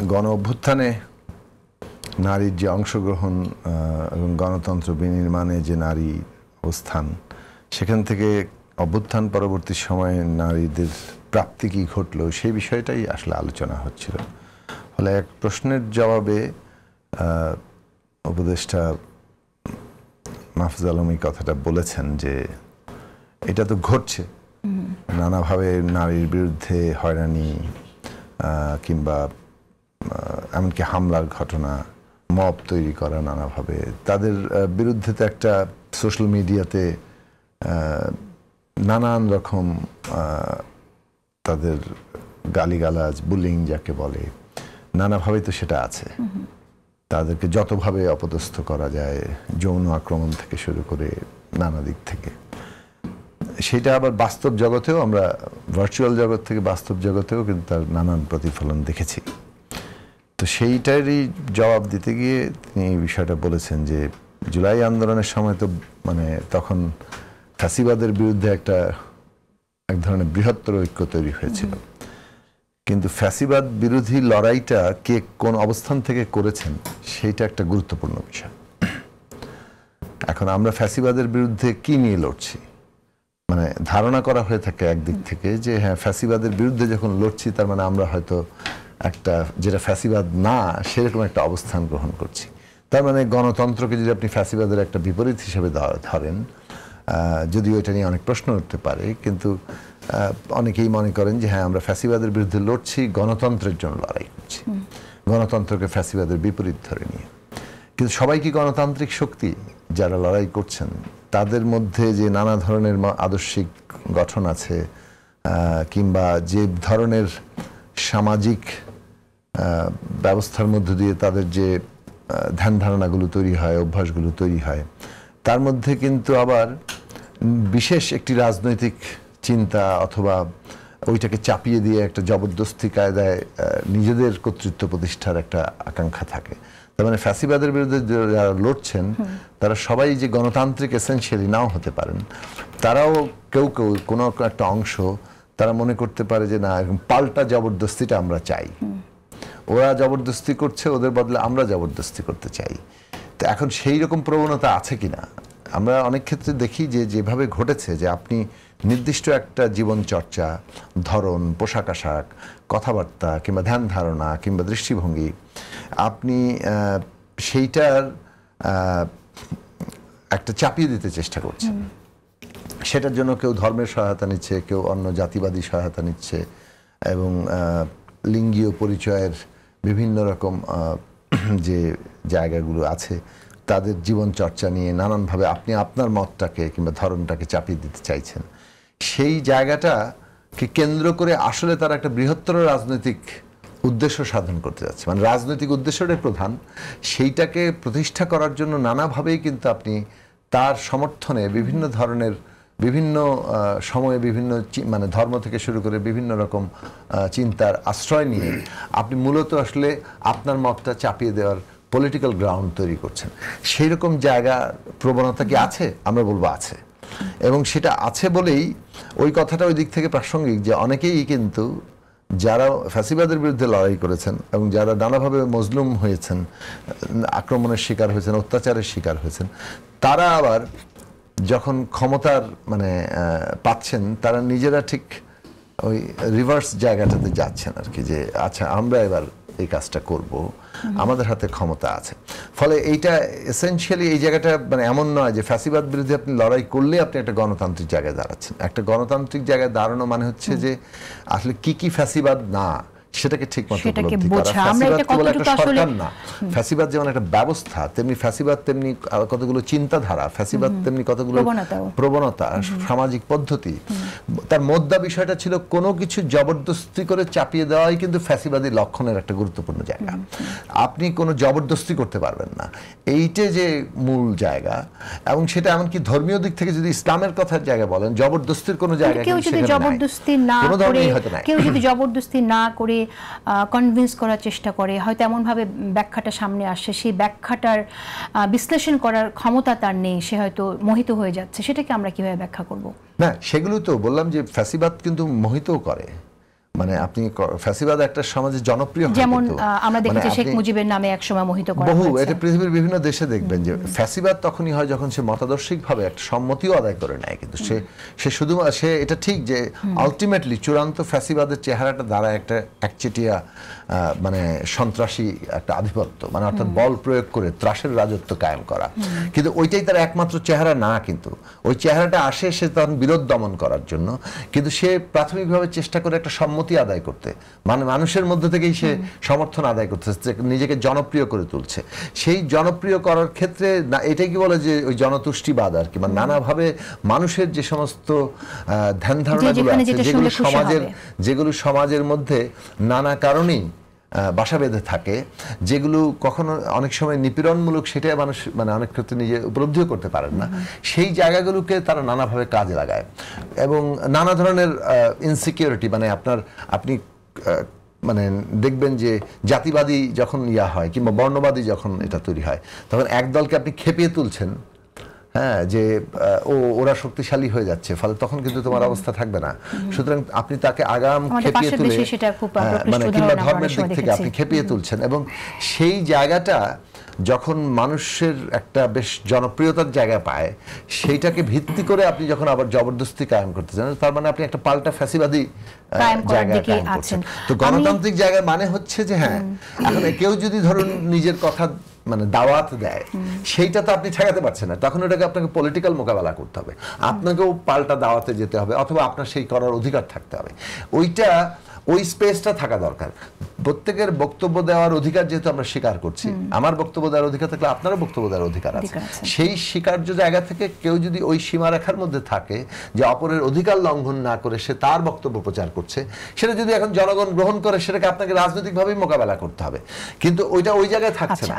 গণ অভ্যুত্থানে নারীর যে অংশগ্রহণ এবং গণতন্ত্র বিনির্মাণে যে নারী অবস্থান, সেখান থেকে অভ্যুত্থান পরবর্তী সময়ে নারীদের প্রাপ্তি কী ঘটলো সেই বিষয়টাই আসলে আলোচনা হচ্ছিল। ফলে এক প্রশ্নের জবাবে উপদেষ্টা মাহফুজ আলম এই কথাটা বলেছেন যে এটা তো ঘটছে, নানাভাবে নারীর বিরুদ্ধে হয়রানি কিংবা এমনকি হামলার ঘটনা, মব তৈরি করা, নানাভাবে তাদের বিরুদ্ধে তো একটা সোশ্যাল মিডিয়াতে নানান রকম তাদের গালিগালাজ, বুলিং যাকে বলে, নানাভাবে তো সেটা আছে। তাদেরকে যতভাবে অপদস্থ করা যায়, যৌন আক্রমণ থেকে শুরু করে নানা দিক থেকে, সেটা আবার বাস্তব জগতেও, আমরা ভার্চুয়াল জগৎ থেকে বাস্তব জগতেও কিন্তু তার নানান প্রতিফলন দেখেছি। তো সেইটারই জবাব দিতে গিয়ে তিনি এই বিষয়টা বলেছেন যে জুলাই আন্দোলনের সময় তো মানে তখন ফ্যাসিবাদের বিরুদ্ধে এক ধরনের বৃহত্তর ঐক্য তৈরি হয়েছিল, কিন্তু ফ্যাসিবাদ বিরোধী লড়াইটা কে কোন অবস্থান থেকে করেছেন সেইটা একটা গুরুত্বপূর্ণ বিষয়। এখন আমরা ফ্যাসিবাদের বিরুদ্ধে কি নিয়ে লড়ছি, মানে ধারণা করা হয়ে থাকে একদিক থেকে যে হ্যাঁ ফ্যাসিবাদের বিরুদ্ধে যখন লড়ছি তার মানে আমরা হয়তো একটা যেটা ফ্যাসিবাদ না সেরকম একটা অবস্থান গ্রহণ করছি। তার মানে গণতন্ত্রকে যদি আপনি ফ্যাসিবাদের একটা বিপরীত হিসেবে ধরেন, যদিও এটা নিয়ে অনেক প্রশ্ন উঠতে পারে, কিন্তু অনেকেই মনে করেন যে হ্যাঁ আমরা ফ্যাসিবাদের বিরুদ্ধে লড়ছি, গণতন্ত্রের জন্য লড়াই করছি, গণতন্ত্রকে ফ্যাসিবাদের বিপরীত ধরে নিয়ে। কিন্তু সবাই কি গণতান্ত্রিক শক্তি? যারা লড়াই করছেন তাদের মধ্যে যে নানা ধরনের আদর্শিক গঠন আছে কিংবা যে ধরনের সামাজিক ব্যবস্থার মধ্য দিয়ে তাদের যে ধ্যান ধারণাগুলো তৈরি হয়, অভ্যাসগুলো তৈরি হয়, তার মধ্যে কিন্তু আবার বিশেষ একটি রাজনৈতিক চিন্তা অথবা ওইটাকে চাপিয়ে দিয়ে একটা জবরদস্তি কায়দায় নিজেদের কর্তৃত্ব প্রতিষ্ঠার একটা আকাঙ্ক্ষা থাকে। তার মানে ফ্যাসিবাদের বিরুদ্ধে যারা লড়ছেন তারা সবাই যে গণতান্ত্রিক এসেনশিয়ালি নাও হতে পারেন, তারাও কেউ কেউ কোনো একটা অংশ তারা মনে করতে পারে যে না, পাল্টা জবরদস্তিটা আমরা চাই, ওরা জবরদস্তি করছে, ওদের বদলে আমরা জবরদস্তি করতে চাই। তো এখন সেই রকম প্রবণতা আছে কিনা আমরা অনেক ক্ষেত্রে দেখি যে যেভাবে ঘটেছে যে আপনি নির্দিষ্ট একটা জীবন চর্চা, ধরন, পোশাক আশাক, কথাবার্তা কিংবা ধ্যান ধারণা কিংবা দৃষ্টিভঙ্গি, আপনি সেইটার একটা চাপিয়ে দিতে চেষ্টা করছেন। সেটার জন্য কেউ ধর্মের সহায়তা নিচ্ছে, কেউ অন্য জাতিবাদী সহায়তা নিচ্ছে, এবং লিঙ্গীয় পরিচয়ের বিভিন্ন রকম যে জায়গাগুলো আছে তাদের জীবন চর্চা নিয়ে নানানভাবে আপনি আপনার মতটাকে কিংবা ধরনটাকে চাপিয়ে দিতে চাইছেন। সেই জায়গাটাকে কেন্দ্র করে আসলে তারা একটা বৃহত্তর রাজনৈতিক উদ্দেশ্য সাধন করতে যাচ্ছে, মানে রাজনৈতিক উদ্দেশ্যটাই প্রধান। সেইটাকে প্রতিষ্ঠা করার জন্য নানাভাবেই কিন্তু আপনি তার সমর্থনে বিভিন্ন ধরনের বিভিন্ন সময়ে বিভিন্ন মানে ধর্ম থেকে শুরু করে বিভিন্ন রকম চিন্তার আশ্রয় নিয়ে আপনি মূলত আসলে আপনার মতটা চাপিয়ে দেওয়ার পলিটিক্যাল গ্রাউন্ড তৈরি করছেন। সেই রকম জায়গা প্রবণতা কি আছে? আমরা বলবো আছে, এবং সেটা আছে বলেই ওই কথাটা ওই দিক থেকে প্রাসঙ্গিক যে অনেকেই কিন্তু যারা ফ্যাসিবাদের বিরুদ্ধে লড়াই করেছেন এবং যারা নানাভাবে মজলুম হয়েছেন, আক্রমণের শিকার হয়েছেন, অত্যাচারের শিকার হয়েছেন, তারা আবার যখন ক্ষমতার মানে পাচ্ছেন তারা নিজেরা ঠিক ওই রিভার্স জায়গাটাতে যাচ্ছেন আর কি, যে আচ্ছা আমরা এবার এই কাজটা করব, আমাদের হাতে ক্ষমতা আছে। ফলে এইটা এসেনশিয়ালি এই জায়গাটা মানে এমন নয় যে ফ্যাসিবাদ বিরুদ্ধে আপনি লড়াই করলে আপনি একটা গণতান্ত্রিক জায়গায় দাঁড়াচ্ছেন। একটা গণতান্ত্রিক জায়গায় দাঁড়ানো মানে হচ্ছে যে আসলে কি কি ফ্যাসিবাদ না সেটাকে ঠিকমতো উপলব্ধি করা। ফ্যাসিবাদ কেবল একটা সরকার না, ফ্যাসিবাদ যেমন একটা ব্যবস্থা, তেমনি ফ্যাসিবাদ তেমনি কতগুলো চিন্তাধারা, ফ্যাসিবাদ তেমনি কতগুলো প্রবণতা, সামাজিক পদ্ধতি। তার মধ্যা বিষয়টা ছিল কোনো কিছু জবরদস্তি করে চাপিয়ে দেওয়াই কিন্তু ফ্যাসিবাদী লক্ষণের একটা গুরুত্বপূর্ণ জায়গা। আপনি কোনো জবরদস্তি করতে পারবেন না, এইটা যে মূল জায়গা। এবং সেটা এমনকি ধর্মীয় দিক থেকে যদি ইসলামের কথার জায়গা বলেন, জবরদস্তির কোনো জায়গা কেউ যদি জবরদস্তি না করে কনভিন্স করার চেষ্টা করে, হয়তো এমনভাবে ব্যাখ্যাটা সামনে আসে, সেই ব্যাখ্যাটার বিশ্লেষণ করার ক্ষমতা তার নেই, সে হয়তো মোহিত হয়ে যাচ্ছে, সেটাকে আমরা কিভাবে ব্যাখ্যা করব? না, সেগুলো তো বললাম যে ফ্যাসিবাদ কিন্তু মোহিতও করে, মানে আপনি ফ্যাসিবাদ একটা সমাজে জনপ্রিয় হয়, যেমন কিন্তু আমরা দেখেছি মানে শেখ আপনি মুজিবের নামে একসময় মোহিত করা বহু, হয়েছে। এটা পৃথিবীর বিভিন্ন দেশে দেখবেন যে ফ্যাসিবাদ তখনই হয় যখন সে মতাদর্শিকভাবে একটা সম্মতিও আদায় করে নেয়, কিন্তু সে শুধু সে এটা ঠিক যে আলটিমেটলি চূড়ান্ত ফ্যাসিবাদের চেহারাটা দ্বারা একটা একচেটিয়া মানে সন্ত্রাসী একটা আধিপত্য, মানে অর্থাৎ বল প্রয়োগ করে ত্রাসের রাজত্ব কায়েম করা, কিন্তু ওইটাই তার একমাত্র চেহারা না। কিন্তু ওই চেহারাটা আসে সে তার বিরোধ দমন করার জন্য, কিন্তু সে প্রাথমিকভাবে চেষ্টা করে একটা সম্মতি আদায় করতে, মানে মানুষের মধ্যে থেকেই সে সমর্থন আদায় করতেছে, নিজেকে জনপ্রিয় করে তুলছে। সেই জনপ্রিয় করার ক্ষেত্রে এটাই কি বলে যে ওই জনতুষ্টিবাদ আর কি, মানে নানাভাবে মানুষের যে সমস্ত ধ্যান ধারণাগুলো আছে, যেগুলো সমাজের মধ্যে নানা কারণেই বাসা বেঁধে থাকে, যেগুলো কখনো অনেক সময় নিপীড়নমূলক, সেটাই মানুষ মানে অনেক ক্ষেত্রে নিজে উপলব্ধিও করতে পারেন না, সেই জায়গাগুলোকে তারা নানাভাবে কাজে লাগায়। এবং নানা ধরনের ইনসিকিউরিটি, মানে আপনি মানে দেখবেন যে জাতিবাদী যখন হয় কিংবা বর্ণবাদী যখন এটা তৈরি হয়, তখন এক দলকে আপনি খেপিয়ে তুলছেন, হ্যাঁ, যে ওরা শক্তিশালী হয়ে যাচ্ছে, ফলে তখন কিন্তু তোমার অবস্থা থাকবে না। সুতরাং আপনি তাকে আগাম খেপিয়ে তুলে, মানে কিংবা ধর্মের দিক থেকে আপনি খেপিয়ে তুলছেন, এবং সেই জায়গাটা যখন মানুষের একটা বেশ জনপ্রিয়তার জায়গা পায়, সেইটাকে ভিত্তি করে আপনি যখন আবার জবরদস্তি কায়েম করতে চান, তার মানে আপনি একটা পাল্টা ফ্যাসিবাদী জায়গায় কায়েম করছেন। তো গণতান্ত্রিক জায়গায় মানে হচ্ছে যে হ্যাঁ, এখন কেউ যদি ধরুন নিজের কথা মানে দাওয়াত দেয়, সেইটা তো আপনি ঠেকাতে পারছেন না, তখন ওটাকে আপনাকে পলিটিক্যাল মোকাবেলা করতে হবে, আপনাকেও পাল্টা দাওয়াতে যেতে হবে, অথবা আপনার সেই করার অধিকার থাকতে হবে। ওই স্পেসটা থাকা দরকার। প্রত্যেকের বক্তব্য দেওয়ার অধিকার যেহেতু আমরা স্বীকার করছি, আমার বক্তব্য দেওয়ার অধিকার থাকলে আপনারও বক্তব্য দেওয়ার অধিকার আছে। সেই স্বীকার্য জায়গা থেকে কেউ যদি ওই সীমারেখার মধ্যে থাকে যে অপরের অধিকার লঙ্ঘন না করে সে তার বক্তব্য প্রচার করছে, সেটা যদি এখন জনগণ গ্রহণ করে, সেটাকে আপনাকে রাজনৈতিকভাবেই মোকাবেলা করতে হবে, কিন্তু ওইটা ওই জায়গায় থাকছে না।